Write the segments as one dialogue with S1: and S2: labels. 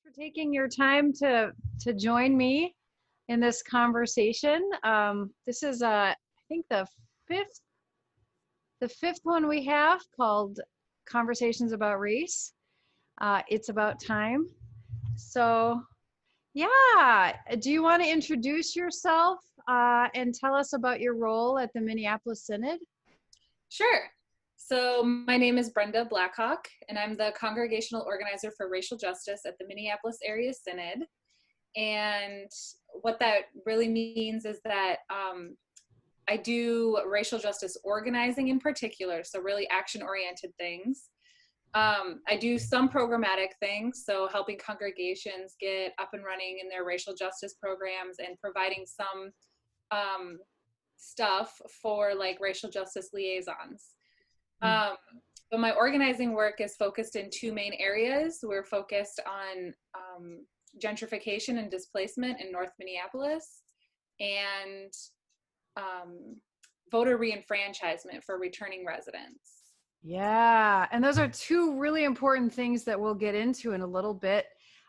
S1: for taking your time to join me in this conversation. This is I think the fifth one we have, called Conversations About Race. It's about time. So yeah, do you want to introduce yourself and tell us about your role at the Minneapolis Synod?
S2: Sure. So my name is Brenda Blackhawk, and I'm the Congregational Organizer for Racial Justice at the Minneapolis Area Synod. And what that really means is that I do racial justice organizing in particular, so really action-oriented things. I do some programmatic things, so helping congregations get up and running in their racial justice programs and providing some stuff for like racial justice liaisons. But my organizing work is focused in two main areas. We're focused on gentrification and displacement in North Minneapolis, and voter reenfranchisement for returning residents.
S1: Yeah, and those are two really important things that we'll get into in a little bit.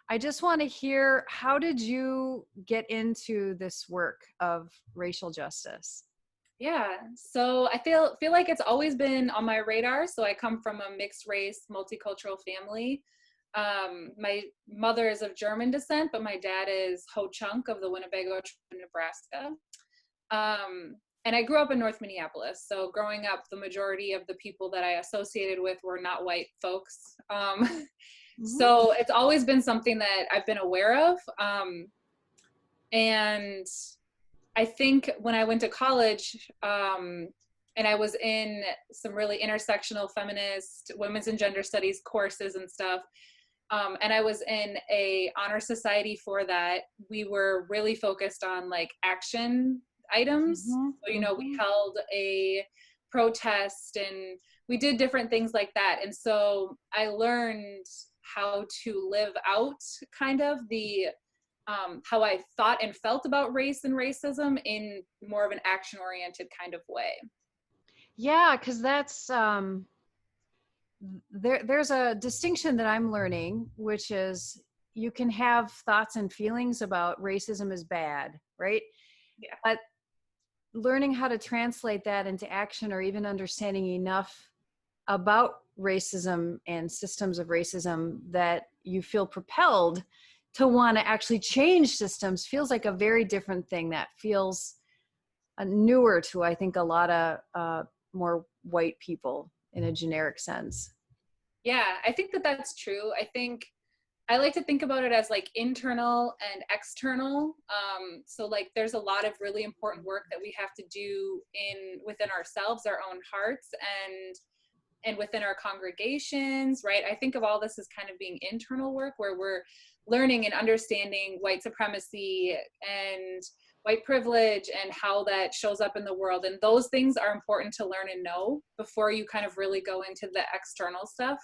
S1: I just want to hear, how did you get into this work of racial justice?
S2: Yeah, so I feel like it's always been on my radar. So I come from a mixed race, multicultural family. My mother is of German descent, but my dad is Ho-Chunk of the Winnebago tribe, Nebraska. And I grew up in North Minneapolis. So growing up, the majority of the people that I associated with were not white folks. So it's always been something that I've been aware of. And I think when I went to college, and I was in some really intersectional feminist women's and gender studies courses and stuff, and I was in a honor society for that, we were really focused on like action items. So, you know, we held a protest and we did different things like that. And so I learned how to live out kind of the how I thought and felt about race and racism in more of an action-oriented kind of way.
S1: Yeah, because that's there's a distinction that I'm learning, which is you can have thoughts and feelings about racism is bad, right?
S2: Yeah.
S1: But learning how to translate that into action, or even understanding enough about racism and systems of racism that you feel propelled to want to actually change systems, feels like a very different thing that feels newer to, I think, a lot of more white people in a generic sense.
S2: Yeah, I think that that's true. I think I like to think about it as like internal and external. So like there's a lot of really important work that we have to do within ourselves, our own hearts, and within our congregations, right? I think of all this as kind of being internal work, where we're learning and understanding white supremacy and white privilege and how that shows up in the world. And those things are important to learn and know before you kind of really go into the external stuff.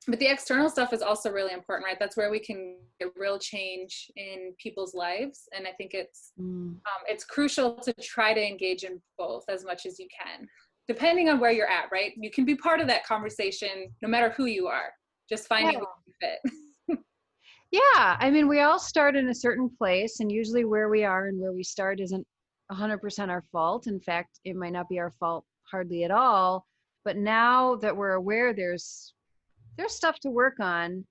S2: But the external stuff is also really important, right? That's where we can get real change in people's lives. And I think it's crucial to try to engage in both as much as you can, depending on where you're at, right? You can be part of that conversation no matter who you are, just finding where you fit.
S1: Yeah, I mean, we all start in a certain place, and usually where we are and where we start isn't 100% our fault. In fact, it might not be our fault hardly at all. But now that we're aware there's stuff to work on,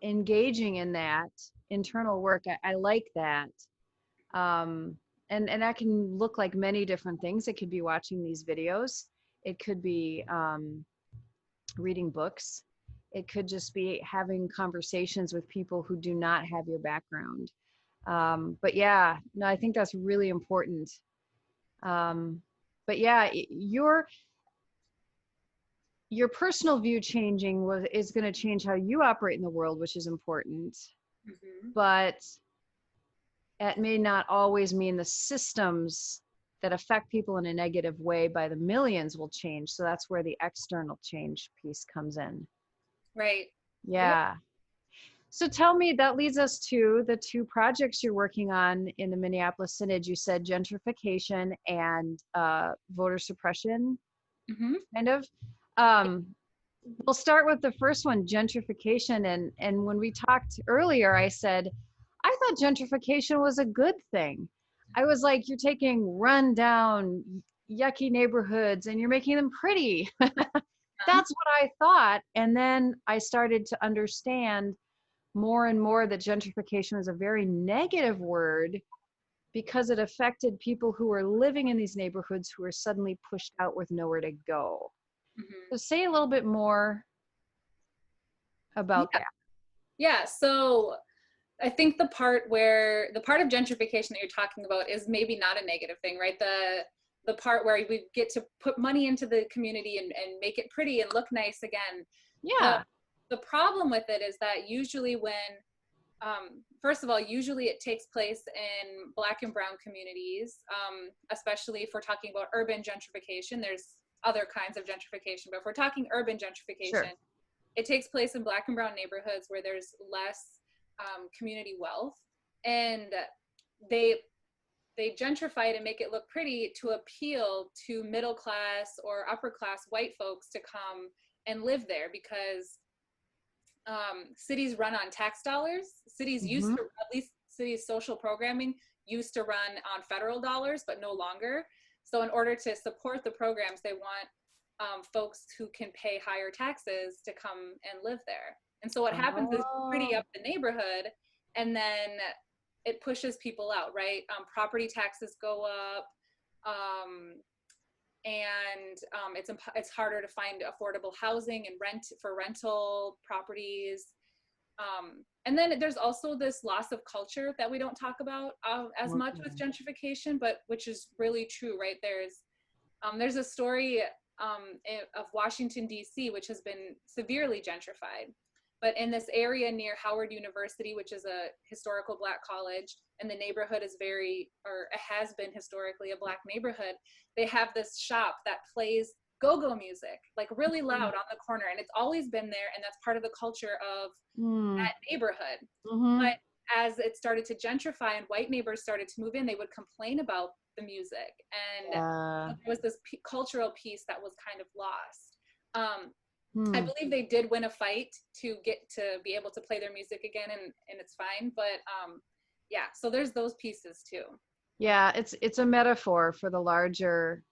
S1: engaging in that internal work, I like that. And that can look like many different things. It could be watching these videos. It could be reading books. It could just be having conversations with people who do not have your background. But yeah, no, I think that's really important. But yeah, your personal view changing is going to change how you operate in the world, which is important. But it may not always mean the systems that affect people in a negative way by the millions will change. So that's where the external change piece comes in.
S2: Right.
S1: Yeah. Yep. So tell me, that leads us to the two projects you're working on in the Minneapolis Synod. You said gentrification and voter suppression, kind of. We'll start with the first one, gentrification. And when we talked earlier, I said, I thought gentrification was a good thing. I was like, you're taking rundown, yucky neighborhoods and you're making them pretty. That's what I thought. And then I started to understand more and more that gentrification was a very negative word because it affected people who were living in these neighborhoods who were suddenly pushed out with nowhere to go.
S2: Mhm.
S1: So say a little bit more about
S2: Yeah.
S1: that.
S2: Yeah. So I think the part of gentrification that you're talking about is maybe not a negative thing, right? The part where we get to put money into the community and make it pretty and look nice again. The
S1: Yeah,
S2: the problem with it is that usually first of all, usually it takes place in Black and Brown communities, especially if we're talking about urban gentrification. There's other kinds of gentrification, but if we're talking urban gentrification,
S1: sure.
S2: it takes place in Black and Brown neighborhoods where there's less community wealth, and they they gentrify it and make it look pretty to appeal to middle class or upper class white folks to come and live there, because cities run on tax dollars. Cities used to, at least cities' social programming used to run on federal dollars, but no longer. So in order to support the programs, they want folks who can pay higher taxes to come and live there. And so what happens is pretty
S1: Oh,
S2: up the neighborhood, and then it pushes people out, right? Property taxes go up, and it's harder to find affordable housing and rental properties. And then there's also this loss of culture that we don't talk about as much with
S1: okay.
S2: gentrification, but which is really true, right? There's a story of Washington, D.C., which has been severely gentrified. But in this area near Howard University, which is a historical Black college, and the neighborhood is it has been historically a Black neighborhood, they have this shop that plays go-go music, like really loud on the corner. And it's always been there, and that's part of the culture of
S1: Mm,
S2: that neighborhood.
S1: mm-hmm.
S2: But as it started to gentrify and white neighbors started to move in, they would complain about the music. And
S1: Yeah.
S2: there was this cultural piece that was kind of lost. I
S1: Hmm.
S2: believe they did win a fight to get to be able to play their music again, and it's fine. But yeah, so there's those pieces too.
S1: Yeah, it's a metaphor for the larger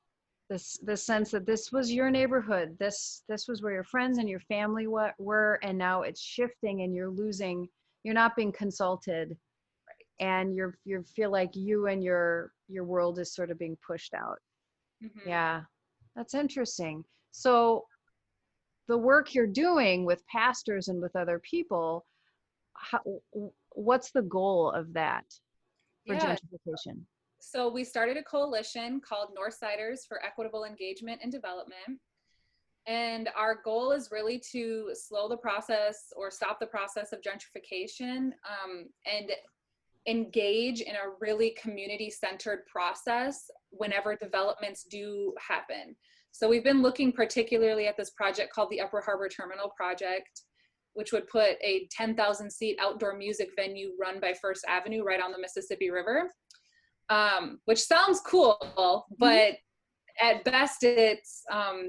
S1: this sense that this was your neighborhood. This was where your friends and your family were, and now it's shifting and you're not being consulted, and you feel like you and your world is sort of being pushed out.
S2: Hmm.
S1: Yeah, that's interesting. So the work you're doing with pastors and with other people, how, what's the goal of that for
S2: Yeah.
S1: gentrification?
S2: So we started a coalition called Northsiders for Equitable Engagement and Development. And our goal is really to slow the process or stop the process of gentrification, and engage in a really community-centered process whenever developments do happen. So we've been looking particularly at this project called the Upper Harbor Terminal Project, which would put a 10,000 seat outdoor music venue run by First Avenue right on the Mississippi River, which sounds cool, but at best it's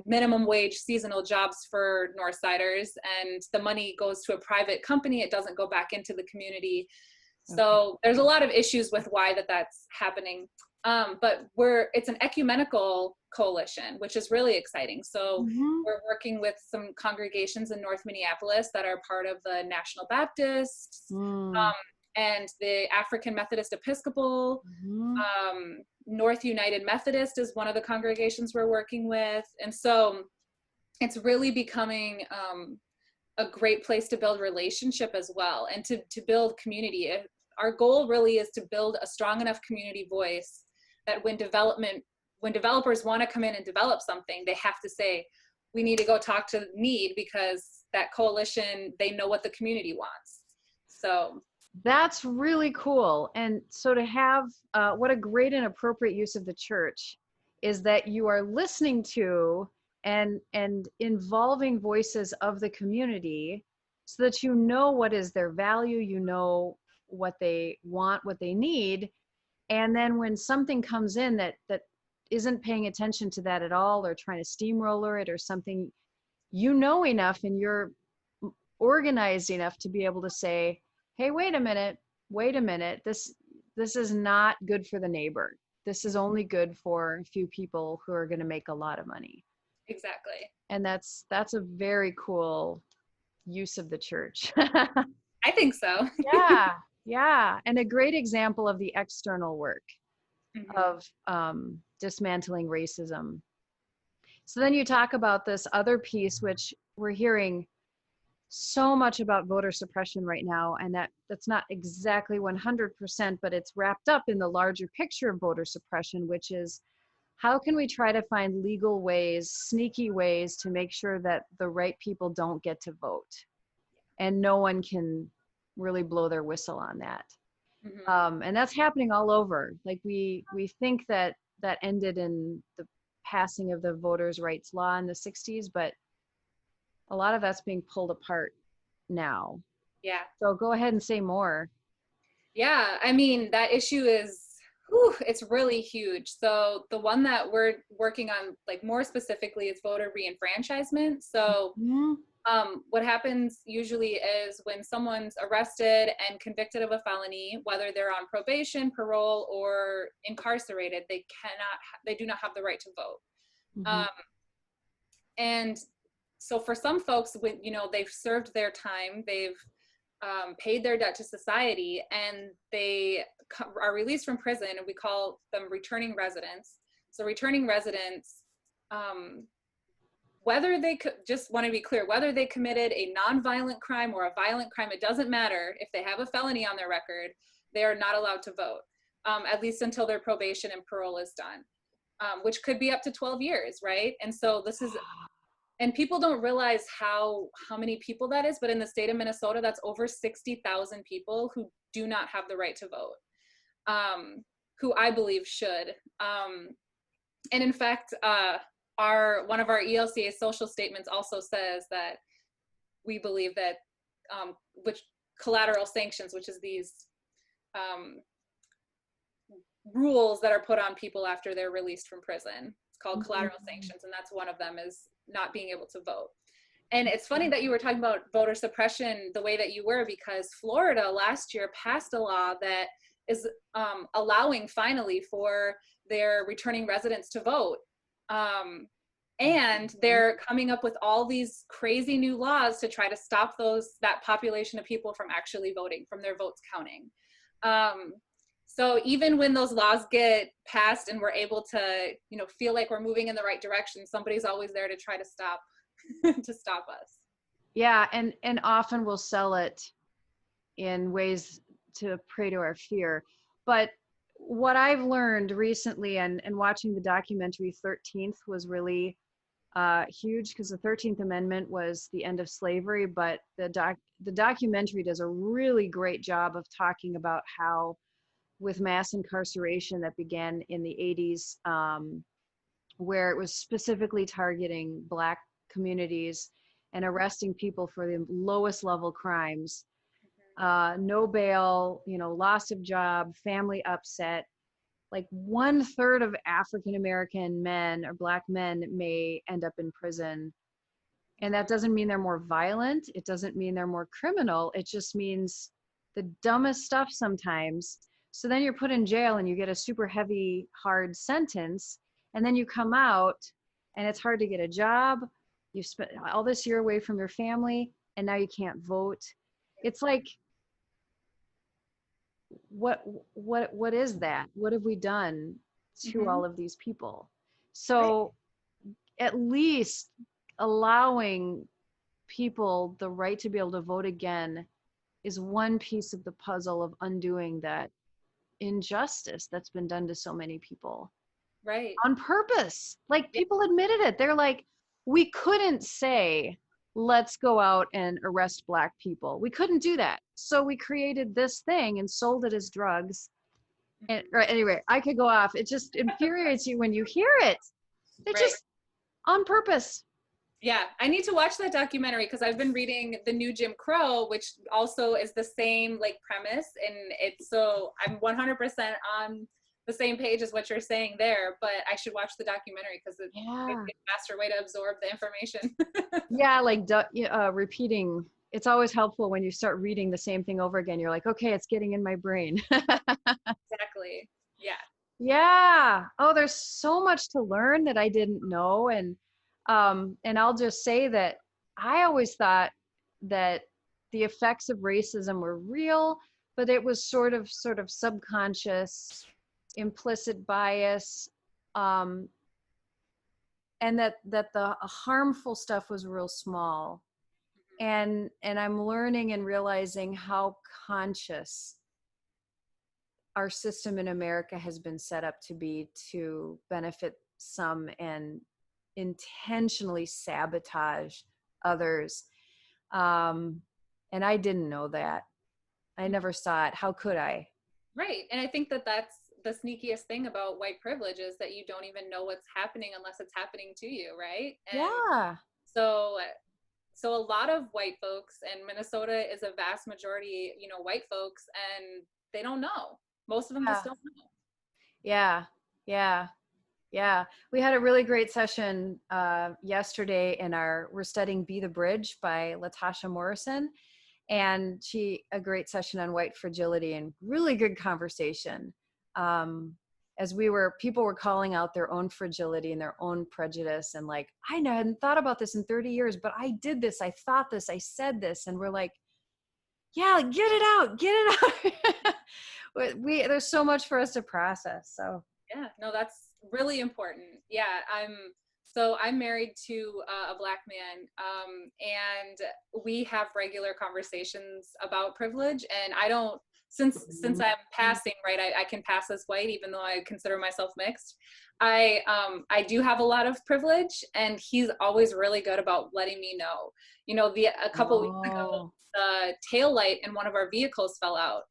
S2: minimum wage seasonal jobs for Northsiders, and the money goes to a private company. It doesn't go back into the community.
S1: Okay.
S2: So there's a lot of issues with why that's happening. But it's an ecumenical coalition, which is really exciting. So
S1: Mm-hmm.
S2: we're working with some congregations in North Minneapolis that are part of the National Baptists,
S1: Mm.
S2: um, and the African Methodist Episcopal.
S1: Mm-hmm.
S2: North United Methodist is one of the congregations we're working with. And so it's really becoming a great place to build relationship as well, and to build community. Our goal really is to build a strong enough community voice that when developers want to come in and develop something, they have to say, we need to go talk to Need, because that coalition, they know what the community wants. So
S1: That's really cool. And so to have what a great and appropriate use of the church is that you are listening to and involving voices of the community so that you know what is their value, you know what they want, what they need. And then when something comes in that isn't paying attention to that at all or trying to steamroller it or something, you know enough and you're organized enough to be able to say, hey, wait a minute, this is not good for the neighbor. This is only good for a few people who are going to make a lot of money.
S2: Exactly.
S1: And that's a very cool use of the church.
S2: I think so.
S1: Yeah, and a great example of the external work
S2: Mm-hmm.
S1: of dismantling racism. So then you talk about this other piece, which we're hearing so much about voter suppression right now, and that's not exactly 100%, but it's wrapped up in the larger picture of voter suppression, which is how can we try to find legal ways, sneaky ways to make sure that the right people don't get to vote, and no one can really blow their whistle on that.
S2: Mm-hmm.
S1: And that's happening all over. Like we think that ended in the passing of the voters' rights law in the 60s, but a lot of that's being pulled apart now.
S2: Yeah.
S1: So go ahead and say more.
S2: Yeah. I mean, that issue is, whew, it's really huge. So the one that we're working on, like more specifically, is voter reenfranchisement. So
S1: Mm-hmm.
S2: what happens usually is when someone's arrested and convicted of a felony, whether they're on probation, parole, or incarcerated, they do not have the right to vote.
S1: Mm-hmm.
S2: Um, and so for some folks, when they've served their time, they've paid their debt to society, and they are released from prison, and we call them returning residents. So returning residents, whether they just want to be clear, whether they committed a non-violent crime or a violent crime, it doesn't matter. If they have a felony on their record, they are not allowed to vote, at least until their probation and parole is done, which could be up to 12 years, right? And so this is, and people don't realize how many people that is, but in the state of Minnesota, that's over 60,000 people who do not have the right to vote, who I believe should. And in fact, one of our ELCA social statements also says that we believe that which collateral sanctions, which is these rules that are put on people after they're released from prison. It's called collateral sanctions, and that's one of them, is not being able to vote. And it's funny that you were talking about voter suppression the way that you were, because Florida last year passed a law that is allowing finally for their returning residents to vote. And they're coming up with all these crazy new laws to try to stop that population of people from actually voting, from their votes counting. So even when those laws get passed and we're able to, feel like we're moving in the right direction, somebody's always there to try to stop us.
S1: Yeah, and often we'll sell it in ways to prey to our fear. But what I've learned recently, and watching the documentary 13th was really huge, because the 13th Amendment was the end of slavery, but the documentary does a really great job of talking about how, with mass incarceration that began in the 80s, where it was specifically targeting Black communities and arresting people for the lowest level crimes, no bail, loss of job, family upset. Like 1/3 of African American men or Black men may end up in prison. And that doesn't mean they're more violent. It doesn't mean they're more criminal. It just means the dumbest stuff sometimes. So then you're put in jail and you get a super heavy, hard sentence. And then you come out and it's hard to get a job. You've spent all this year away from your family and now you can't vote. It's like, what is that? What have we done to all of these people? So at least allowing people the right to be able to vote again is one piece of the puzzle of undoing that injustice that's been done to so many people.
S2: Right.
S1: On purpose. Like, people admitted it. They're like, we couldn't say, let's go out and arrest Black people. We couldn't do that. So we created this thing and sold it as drugs. And right, anyway, I could go off. It just infuriates you when you hear it. It's just on purpose.
S2: Yeah, I need to watch that documentary, because I've been reading The New Jim Crow, which also is the same premise, and it's, so I'm 100% on the same page as what you're saying there, but I should watch the documentary because it's
S1: Yeah.
S2: a faster way to absorb the information.
S1: Yeah, like repeating. It's always helpful when you start reading the same thing over again. You're like, okay, it's getting in my brain.
S2: Exactly. Yeah.
S1: Yeah. Oh, there's so much to learn that I didn't know. And I'll just say that I always thought that the effects of racism were real, but it was sort of subconscious, implicit bias, um, and that the harmful stuff was real small. And I'm learning and realizing how conscious our system in America has been set up to be to benefit some and intentionally sabotage others. And I didn't know that. I never saw it. How could I?
S2: Right. And I think that that's the sneakiest thing about white privilege is that you don't even know what's happening unless it's happening to you, right? And
S1: Yeah.
S2: so a lot of white folks, and Minnesota is a vast majority, white folks, and they don't know. Most of them just don't know.
S1: Yeah. Yeah. Yeah. We had a really great session yesterday we're studying Be the Bridge by Latasha Morrison. And a great session on white fragility and really good conversation. As people were calling out their own fragility and their own prejudice and like, I hadn't thought about this in 30 years, but I did this, I thought this, I said this. And we're like, yeah, get it out. There's so much for us to process. So
S2: yeah, no, that's really important. Yeah, I'm married to a Black man, and we have regular conversations about privilege. And I don't, since I'm passing, right, I can pass as white, even though I consider myself mixed. I do have a lot of privilege, and he's always really good about letting me know. A couple weeks ago, the tail light in one of our vehicles fell out.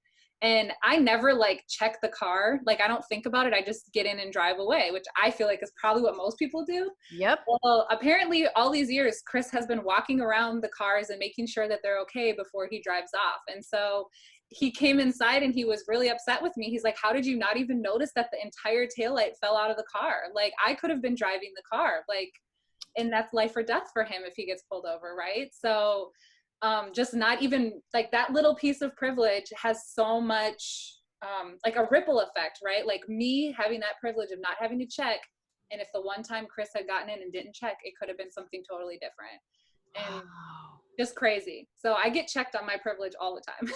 S2: And I never check the car. I don't think about it. I just get in and drive away, which I feel like is probably what most people do.
S1: Yep.
S2: Well, apparently all these years, Chris has been walking around the cars and making sure that they're okay before he drives off. And so he came inside and he was really upset with me. He's like, how did you not even notice that the entire taillight fell out of the car? I could have been driving the car, and that's life or death for him if he gets pulled over, right? So just not even that little piece of privilege has so much a ripple effect, right? Me having that privilege of not having to check, and if the one time Chris had gotten in and didn't check, it could have been something totally different. And just crazy. So I get checked on my privilege all the time.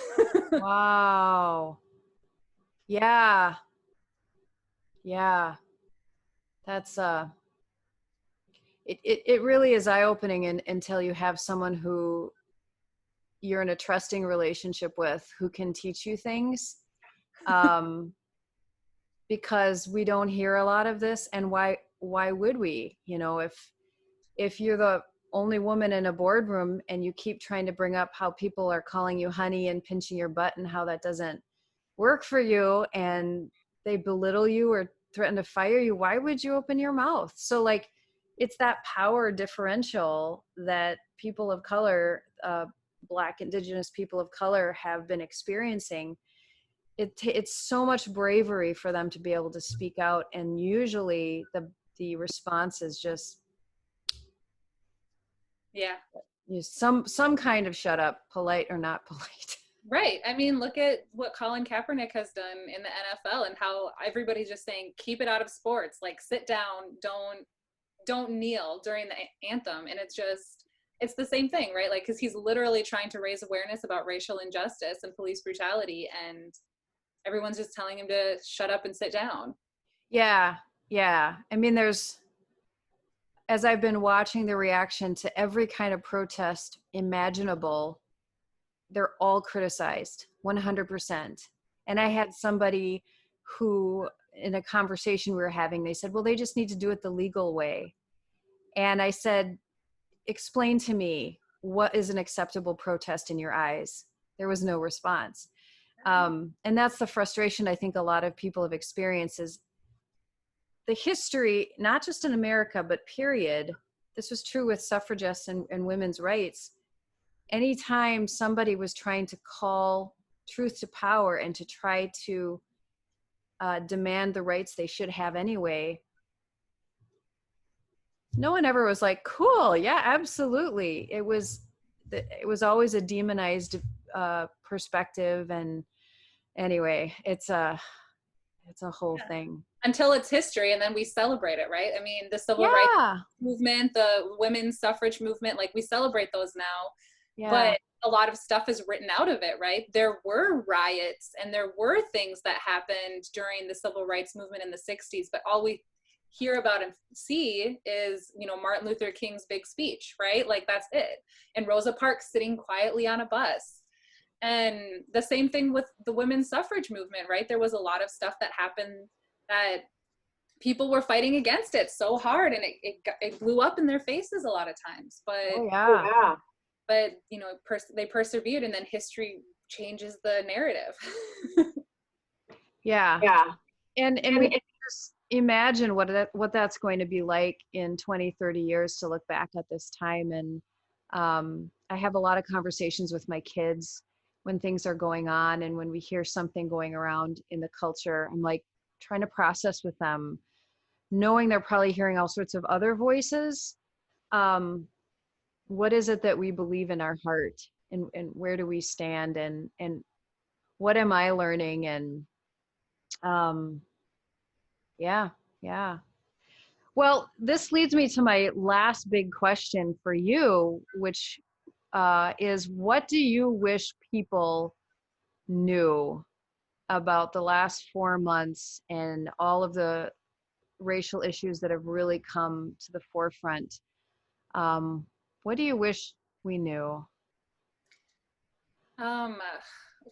S1: Wow. Yeah. That's it really is eye-opening until you have someone who you're in a trusting relationship with who can teach you things, because we don't hear a lot of this. And why would we? If you're the only woman in a boardroom and you keep trying to bring up how people are calling you honey and pinching your butt and how that doesn't work for you, and they belittle you or threaten to fire you, why would you open your mouth? So it's that power differential that people of color, Black, Indigenous people of color have been experiencing. It's so much bravery for them to be able to speak out, and usually the response is just some kind of shut up, polite or not polite.
S2: Right. I mean, look at what Colin Kaepernick has done in the NFL and how everybody's just saying, keep it out of sports, sit down, don't kneel during the anthem. And it's the same thing, right? Because he's literally trying to raise awareness about racial injustice and police brutality, and everyone's just telling him to shut up and sit down.
S1: Yeah. I mean, as I've been watching the reaction to every kind of protest imaginable, they're all criticized 100%. And I had somebody who, in a conversation we were having, they said, well, they just need to do it the legal way. And I said, explain to me, what is an acceptable protest in your eyes? There was no response. And that's the frustration I think a lot of people have experienced, is the history, not just in America, but period. This was true with suffragists and women's rights. Anytime somebody was trying to call truth to power and to try to demand the rights they should have anyway, no one ever was like, cool, yeah, absolutely. It was always a demonized perspective. And anyway, it's a whole thing.
S2: Until it's history, and then we celebrate it, right? I mean, the civil rights
S1: Yeah.
S2: movement, the women's suffrage movement, like we celebrate those now.
S1: Yeah.
S2: But a lot of stuff is written out of it, right? There were riots and there were things that happened during the civil rights movement in the 60s, but all we hear about and see is, you know, Martin Luther King's big speech, right? Like that's it. And Rosa Parks sitting quietly on a bus. And the same thing with the women's suffrage movement, right? There was a lot of stuff that happened that people were fighting against it so hard, and it blew up in their faces a lot of times. But but you know, they persevered, and then history changes the narrative.
S1: Yeah. And we can just imagine what that's going to be like in 20, 30 years to look back at this time. And I have a lot of conversations with my kids when things are going on, and when we hear something going around in the culture, I'm like trying to process with them, knowing they're probably hearing all sorts of other voices. What is it that we believe in our heart, and where do we stand, and what am I learning? And yeah. Well, this leads me to my last big question for you, which is, what do you wish people knew about the last 4 months and all of the racial issues that have really come to the forefront? What do you wish we knew?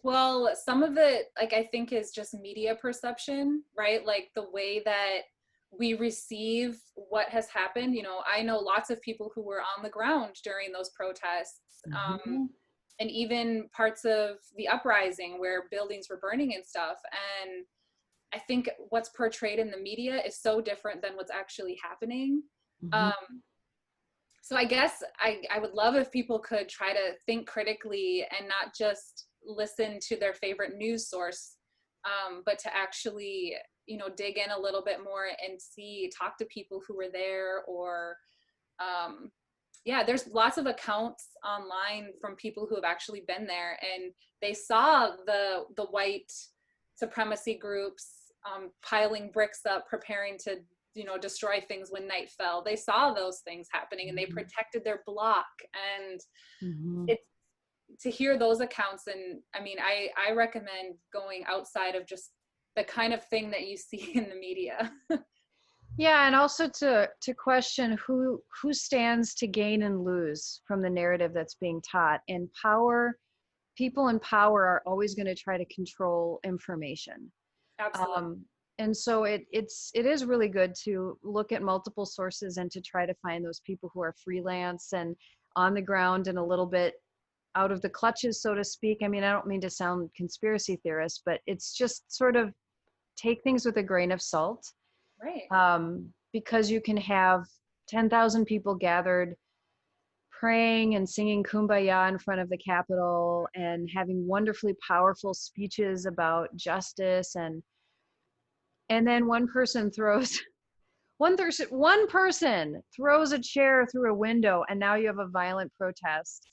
S2: Well, some of it, like, I think is just media perception, right? Like the way that we receive what has happened. You know, I know lots of people who were on the ground during those protests, and even parts of the uprising where buildings were burning and stuff. And I think what's portrayed in the media is so different than what's actually happening. So I guess I would love if people could try to think critically and not just listen to their favorite news source, but to actually, you know, dig in a little bit more and talk to people who were there, or there's lots of accounts online from people who have actually been there, and they saw the white supremacy groups piling bricks up, preparing to, you know, destroy things when night fell. They saw those things happening, and they protected their block. And it's to hear those accounts. And I mean, I recommend going outside of just the kind of thing that you see in the media.
S1: Yeah, and also to question who stands to gain and lose from the narrative that's being taught. And people in power are always going to try to control information.
S2: Absolutely.
S1: And so it is really good to look at multiple sources and to try to find those people who are freelance and on the ground and a little bit out of the clutches, so to speak. I mean, I don't mean to sound conspiracy theorist, but it's just sort of take things with a grain of salt.
S2: Right.
S1: Because you can have 10,000 people gathered praying and singing Kumbaya in front of the Capitol and having wonderfully powerful speeches about justice, and then one person throws a chair through a window, and now you have a violent protest.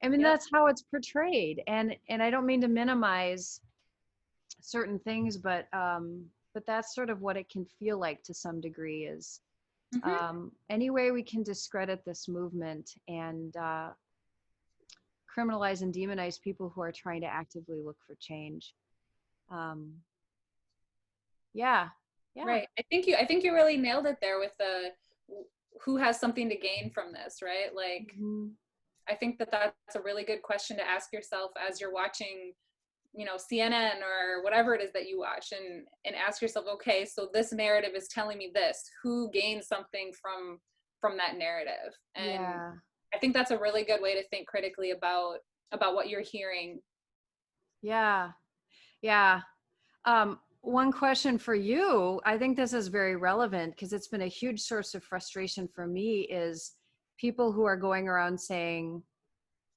S1: I mean, that's how it's portrayed. And I don't mean to minimize certain things, but that's sort of what it can feel like to some degree, is any way we can discredit this movement and criminalize and demonize people who are trying to actively look for change. Right.
S2: I think you really nailed it there with the who has something to gain from this, right? Like, I think that's a really good question to ask yourself as you're watching, you know, CNN or whatever it is that you watch, and ask yourself, okay, so this narrative is telling me this, who gains something from that narrative? And I think that's a really good way to think critically about what you're hearing.
S1: One question for you, I think this is very relevant because it's been a huge source of frustration for me, is people who are going around saying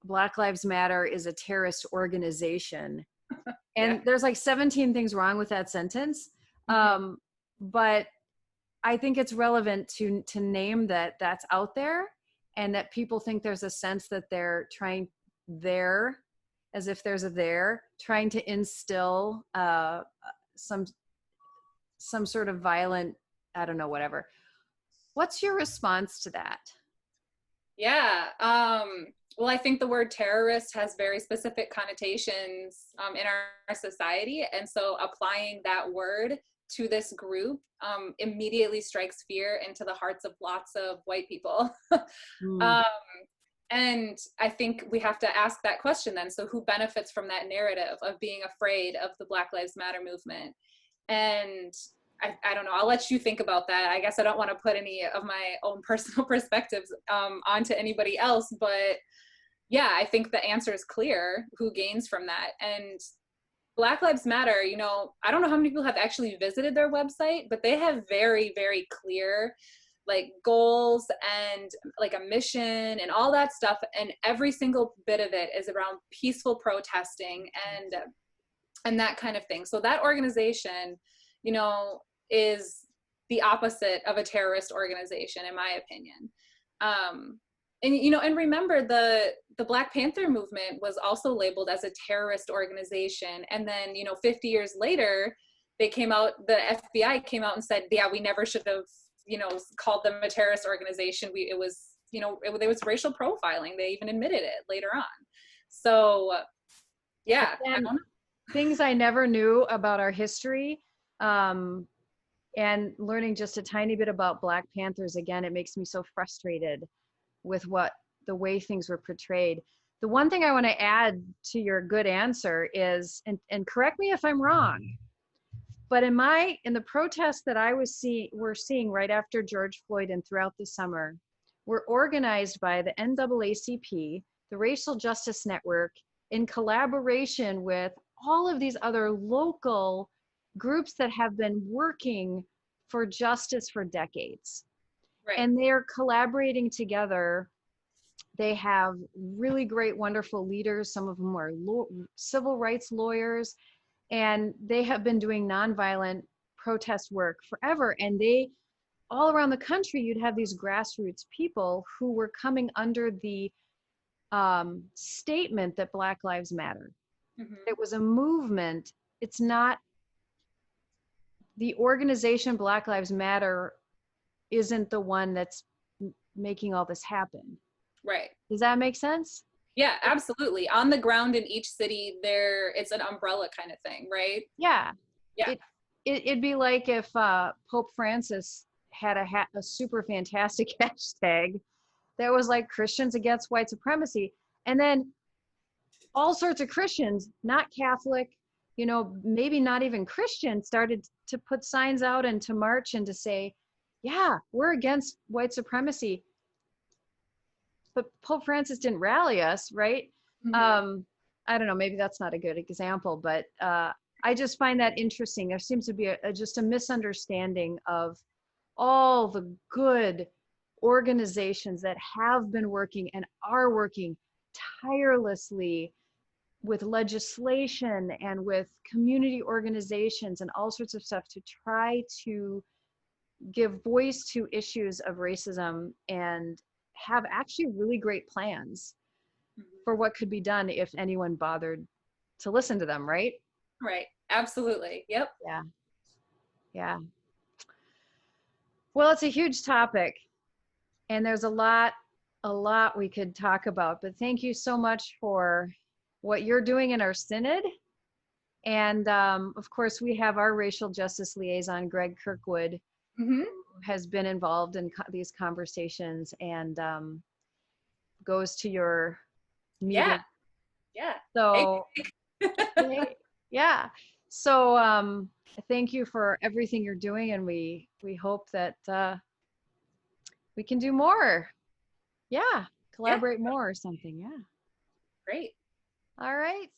S1: Black Lives Matter is a terrorist organization. And there's like 17 things wrong with that sentence. But I think it's relevant to name that that's out there, and that people think there's a sense that they're trying there, as if there's a there, trying to instill some sort of violent, I don't know, whatever. What's your response to that?
S2: Yeah. Well, I think the word terrorist has very specific connotations in our society. And so applying that word to this group immediately strikes fear into the hearts of lots of white people.
S1: Mm.
S2: And I think we have to ask that question then. So who benefits from that narrative of being afraid of the Black Lives Matter movement? And I don't know, I'll let you think about that. I guess I don't want to put any of my own personal perspectives onto anybody else, but yeah, I think the answer is clear, who gains from that. And Black Lives Matter, you know, I don't know how many people have actually visited their website, but they have very, very clear like goals and like a mission and all that stuff. And every single bit of it is around peaceful protesting and that kind of thing. So that organization, you know, is the opposite of a terrorist organization, in my opinion. And you know, and remember the Black Panther movement was also labeled as a terrorist organization. And then, you know, 50 years later, they came out, the FBI came out and said, yeah, we never should have, you know, called them a terrorist organization. It was, you know, there was racial profiling. They even admitted it later on. So yeah, I don't know.
S1: Things I never knew about our history, and learning just a tiny bit about Black Panthers, again, it makes me so frustrated with the way things were portrayed. The one thing I want to add to your good answer is, and correct me if I'm wrong, but in the protests that we're seeing right after George Floyd and throughout the summer, were organized by the NAACP, the Racial Justice Network, in collaboration with all of these other local groups that have been working for justice for decades.
S2: Right.
S1: And they're collaborating together. They have really great, wonderful leaders. Some of them are civil rights lawyers, and they have been doing nonviolent protest work forever. And they, all around the country, you'd have these grassroots people who were coming under the statement that Black Lives Matter.
S2: Mm-hmm.
S1: It was a movement. It's not the organization Black Lives Matter isn't the one that's making all this happen.
S2: Right.
S1: Does that make sense?
S2: Yeah, absolutely. On the ground in each city, it's an umbrella kind of thing, right?
S1: Yeah.
S2: Yeah.
S1: It'd be like if Pope Francis had a super fantastic hashtag that was like Christians against white supremacy. And then all sorts of Christians, not Catholic, you know, maybe not even Christian, started to put signs out and to march and to say, yeah, we're against white supremacy. But Pope Francis didn't rally us, right?
S2: Mm-hmm.
S1: I don't know, maybe that's not a good example, but I just find that interesting. There seems to be just a misunderstanding of all the good organizations that have been working and are working tirelessly with legislation and with community organizations and all sorts of stuff to try to give voice to issues of racism and have actually really great plans for what could be done if anyone bothered to listen to them, right?
S2: Right. Absolutely. Yep.
S1: Yeah. Yeah. Well, it's a huge topic, and there's a lot we could talk about, but thank you so much for what you're doing in our synod. And of course, we have our racial justice liaison, Greg Kirkwood,
S2: Mm-hmm.
S1: who has been involved in these conversations and goes to your meeting.
S2: Yeah. Yeah.
S1: So,
S2: Hey.
S1: yeah. So thank you for everything you're doing, and we hope that we can do more. Yeah, collaborate more or something. Yeah.
S2: Great.
S1: All right.